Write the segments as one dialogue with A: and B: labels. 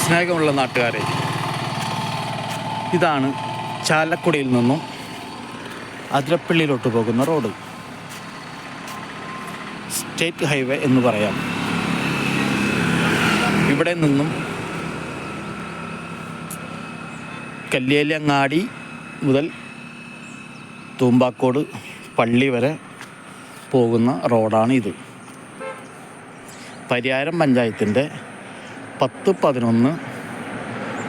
A: സ്നേഹമുള്ള നാട്ടുകാരെ, ഇതാണ് ചാലക്കുടിയിൽ നിന്നും അതിരപ്പള്ളിയിലോട്ട് പോകുന്ന റോഡ്. സ്റ്റേറ്റ് ഹൈവേ എന്ന് പറയാം. ഇവിടെ നിന്നും കല്ലേലങ്ങാടി മുതൽ തൂമ്പാക്കോട് പള്ളി വരെ പോകുന്ന റോഡാണ് ഇത്. പരിയാരം പഞ്ചായത്തിൻ്റെ 10-11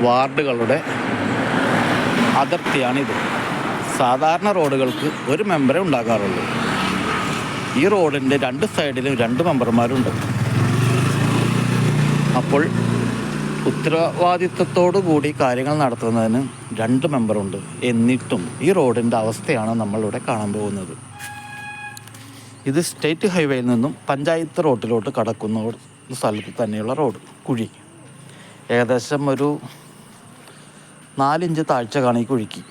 A: വാർഡുകളുടെ അതിർത്തിയാണിത്. സാധാരണ റോഡുകൾക്ക് ഒരു മെമ്പറേ ഉണ്ടാകാറുള്ളൂ. ഈ റോഡിൻ്റെ 2 സൈഡിലും 2 മെമ്പർമാരുണ്ട്. അപ്പോൾ ഉത്തരവാദിത്വത്തോടു കൂടി കാര്യങ്ങൾ നടത്തുന്നതിന് 2 മെമ്പറുണ്ട്. എന്നിട്ടും ഈ റോഡിൻ്റെ അവസ്ഥയാണ് നമ്മളിവിടെ കാണാൻ പോകുന്നത്. ഇത് സ്റ്റേറ്റ് ഹൈവേയിൽ നിന്നും പഞ്ചായത്ത് റോഡിലോട്ട് കടക്കുന്ന സ്ഥലത്ത് തന്നെയുള്ള റോഡ്. കുഴി ഏകദേശം ഒരു 4 ഇഞ്ച് താഴ്ച കാണും ഈ കുഴിക്ക്.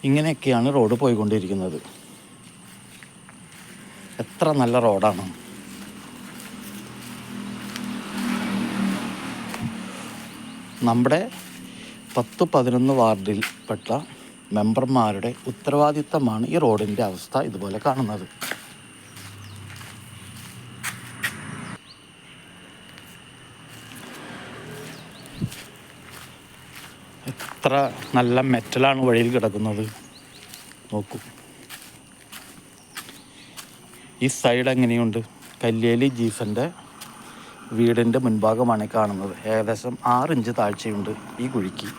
A: ഇങ്ങനെയൊക്കെയാണ് റോഡ് പോയിക്കൊണ്ടിരിക്കുന്നത്. എത്ര നല്ല റോഡാണ്. നമ്മുടെ 10-11 വാർഡിൽപ്പെട്ട മെമ്പർമാരുടെ ഉത്തരവാദിത്തമാണ് ഈ റോഡിൻ്റെ അവസ്ഥ ഇതുപോലെ കാണുന്നത്. എത്ര നല്ല മെറ്റലാണ് വഴിയിൽ കിടക്കുന്നത് നോക്കൂ. ഈ സൈഡ് എങ്ങനെയുണ്ട്? കല്ലേലി ജീസൻ്റെ വീടിൻ്റെ മുൻഭാഗമാണ് കാണുന്നത്. ഏകദേശം 6 ഇഞ്ച് താഴ്ചയുണ്ട് ഈ കുഴിക്ക്.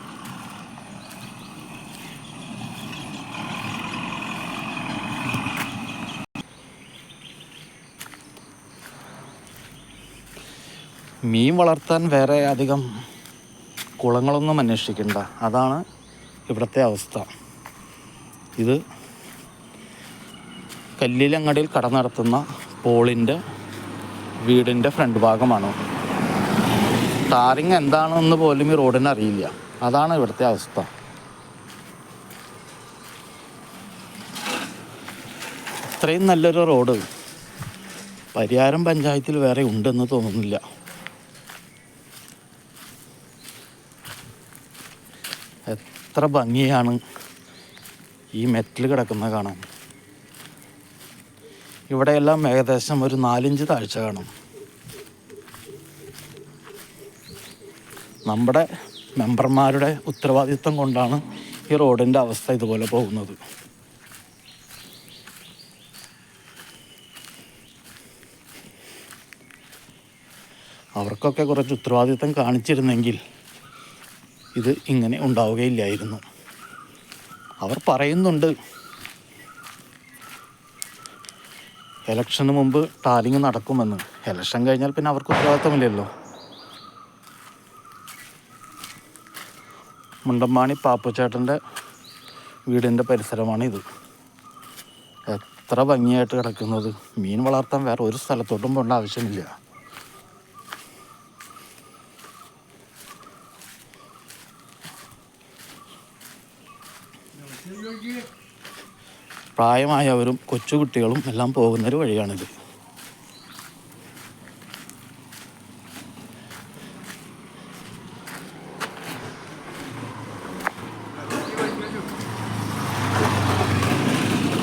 A: മീൻ വളർത്താൻ വേറെ അധികം കുളങ്ങളൊന്നും അന്വേഷിക്കണ്ട. അതാണ് ഇവിടുത്തെ അവസ്ഥ. ഇത് കല്ലിലങ്ങാടിയിൽ കട നടത്തുന്ന പോളിൻ്റെ വീടിൻ്റെ ഫ്രണ്ട് ഭാഗമാണ്. ടാറിങ് എന്താണെന്ന് പോലും ഈ റോഡിന് അറിയില്ല. അതാണ് ഇവിടുത്തെ അവസ്ഥ. ഇത്രയും നല്ലൊരു റോഡ് പരിയാരം പഞ്ചായത്തിൽ വേറെ ഉണ്ടെന്ന് തോന്നുന്നില്ല. എത്ര ഭംഗിയാണ് ഈ മെറ്റൽ കിടക്കുന്നത് കാണാൻ. ഇവിടെയെല്ലാം ഏകദേശം ഒരു 4 ഇഞ്ച് താഴ്ച കാണും. നമ്മുടെ മെമ്പർമാരുടെ ഉത്തരവാദിത്വം കൊണ്ടാണ് ഈ റോഡിൻ്റെ അവസ്ഥ ഇതുപോലെ പോകുന്നത്. അവർക്കൊക്കെ കുറച്ച് ഉത്തരവാദിത്വം കാണിച്ചിരുന്നെങ്കിൽ ഇത് ഇങ്ങനെ ഉണ്ടാവുകയില്ലായിരുന്നു. അവർ പറയുന്നുണ്ട് ഇലക്ഷന് മുമ്പ് ടാറിങ് നടക്കുമെന്ന്. ഇലക്ഷൻ കഴിഞ്ഞാൽ പിന്നെ അവർക്ക് ഉത്തരവാദിത്തമില്ലല്ലോ. മുണ്ടമ്പാണി പാപ്പുച്ചേട്ടൻ്റെ വീടിൻ്റെ പരിസരമാണിത്. എത്ര ഭംഗിയായിട്ട് കിടക്കുന്നത്. മീൻ വളർത്താൻ വേറെ ഒരു സ്ഥലത്തോട്ടും പോകേണ്ട ആവശ്യമില്ല. പ്രായമായവരും കൊച്ചുകുട്ടികളും എല്ലാം പോകുന്നൊരു വഴിയാണിത്.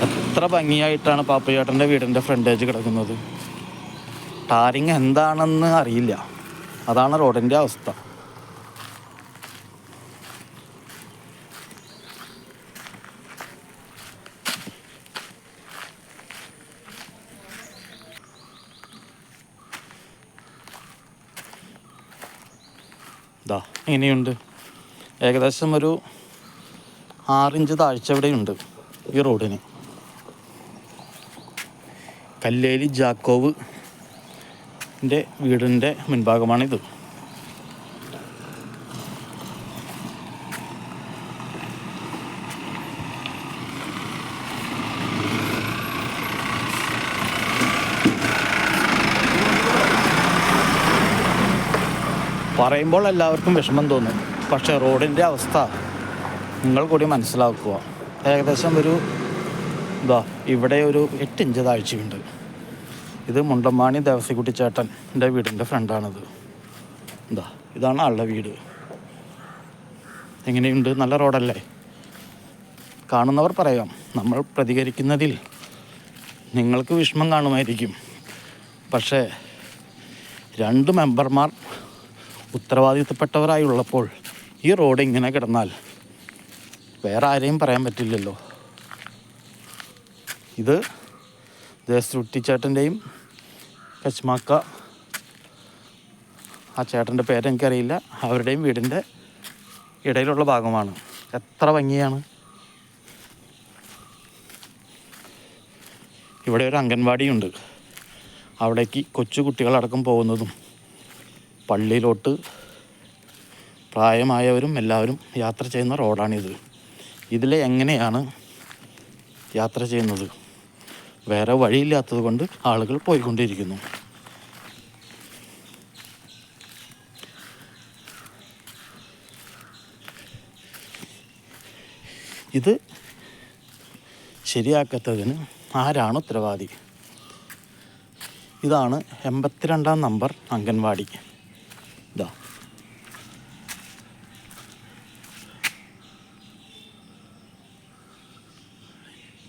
A: എത്ര ഭംഗിയായിട്ടാണ് പാപ്പുചേട്ടൻ്റെ വീടിൻ്റെ ഫ്രണ്ടേജ് കിടക്കുന്നത്. ടാറിങ് എന്താണെന്ന് അറിയില്ല. അതാണ് റോഡിൻ്റെ അവസ്ഥ. ഇതാ ഇങ്ങനെയുണ്ട്. ഏകദേശം ഒരു 6 ഇഞ്ച് താഴ്ച ഇവിടെയുണ്ട് ഈ റോഡിന്. കല്ലേലി ജാക്കോവിൻ്റെ വീടിൻ്റെ മുൻഭാഗമാണിത്. പറയുമ്പോൾ എല്ലാവർക്കും വിഷമം തോന്നും. പക്ഷേ റോഡിൻ്റെ അവസ്ഥ നിങ്ങൾ കൂടി മനസ്സിലാക്കുക. ഏകദേശം ഒരു ഇവിടെ ഒരു 8 ഇഞ്ച് താഴ്ചയുണ്ട്. ഇത് മുണ്ടമ്മാണി ദേവസിക്കുട്ടി ചേട്ടൻ്റെ വീടിൻ്റെ ഫ്രണ്ടാണിത്. ഇതാണ് ആളുടെ വീട്. എങ്ങനെയുണ്ട്? നല്ല റോഡല്ലേ? കാണുന്നവർ പറയാം. നമ്മൾ പ്രതികരിക്കുന്നതിൽ നിങ്ങൾക്ക് വിഷമം കാണുമായിരിക്കും. പക്ഷേ 2 മെമ്പർമാർ ഉത്തരവാദിത്തപ്പെട്ടവരായുള്ളപ്പോൾ ഈ റോഡ് ഇങ്ങനെ കിടന്നാൽ വേറെ ആരെയും പറയാൻ പറ്റില്ലല്ലോ. ഇത് ദേവസിക്കുട്ടി ചേട്ടൻ്റെയും കശ്മാക്ക, ആ ചേട്ടൻ്റെ പേരെനിക്കറിയില്ല, അവരുടെയും വീടിൻ്റെ ഇടയിലുള്ള ഭാഗമാണ്. എത്ര ഭംഗിയാണ്. ഇവിടെ ഒരു അംഗൻവാടിയുണ്ട്. അവിടേക്ക് കൊച്ചു കുട്ടികളടക്കം പോകുന്നതും പള്ളിയിലോട്ട് പ്രായമായവരും എല്ലാവരും യാത്ര ചെയ്യുന്ന റോഡാണിത്. ഇതിൽ എങ്ങനെയാണ് യാത്ര ചെയ്യുന്നത്? വേറെ വഴിയില്ലാത്തത് കൊണ്ട് ആളുകൾ പോയിക്കൊണ്ടിരിക്കുന്നു. ഇത് ശരിയാക്കാത്തതിന് ആരാണ് ഉത്തരവാദി? ഇതാണ് 82-ാം നമ്പർ അംഗൻവാടി. ഇതാ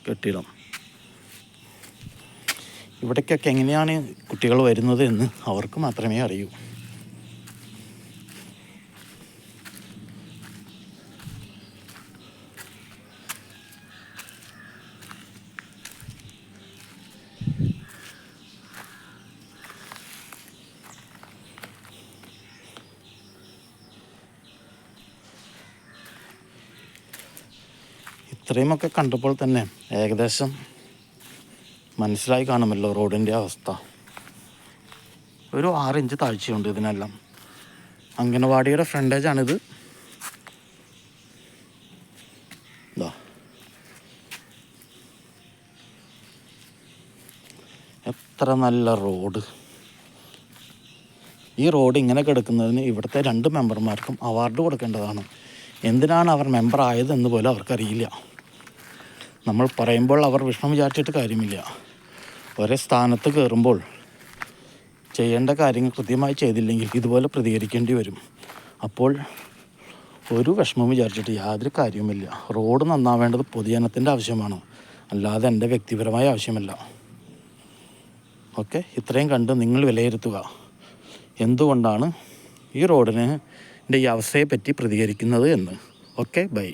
A: കെട്ടിടം. ഇവിടേക്കൊക്കെ എങ്ങനെയാണ് കുട്ടികൾ വരുന്നത് എന്ന് അവർക്ക് മാത്രമേ അറിയൂ. ഇത്രയുമൊക്കെ കണ്ടപ്പോൾ തന്നെ ഏകദേശം മനസ്സിലായി കാണുമല്ലോ റോഡിൻ്റെ അവസ്ഥ. ഒരു 6 ഇഞ്ച് താഴ്ചയുണ്ട് ഇതിനെല്ലാം. അംഗനവാടിയുടെ ഫ്രണ്ടേജാണിത്. എത്ര നല്ല റോഡ്. ഈ റോഡ് ഇങ്ങനെ കിടക്കുന്നതിന് ഇവിടുത്തെ 2 മെമ്പർമാർക്കും അവാർഡ് കൊടുക്കേണ്ടതാണ്. എന്തിനാണ് അവർ മെമ്പർ ആയതെന്ന് പോലും അവർക്കറിയില്ല. നമ്മൾ പറയുമ്പോൾ അവർ വിഷമം വിചാരിച്ചിട്ട് കാര്യമില്ല. ഒരേ സ്ഥാനത്ത് കയറുമ്പോൾ ചെയ്യേണ്ട കാര്യങ്ങൾ കൃത്യമായി ചെയ്തില്ലെങ്കിൽ ഇതുപോലെ പ്രതികരിക്കേണ്ടി വരും. അപ്പോൾ ഒരു വിഷമം വിചാരിച്ചിട്ട് യാതൊരു കാര്യവുമില്ല. റോഡ് നന്നാവേണ്ടത് പൊതുജനത്തിൻ്റെ ആവശ്യമാണ്, അല്ലാതെ എൻ്റെ വ്യക്തിപരമായ ആവശ്യമല്ല. ഓക്കെ, ഇത്രയും കണ്ട് നിങ്ങൾ വിലയിരുത്തുക എന്തുകൊണ്ടാണ് ഈ റോഡിൻ്റെ ഈ അവസ്ഥയെപ്പറ്റി പ്രതികരിക്കുന്നത് എന്ന്. Okay, by.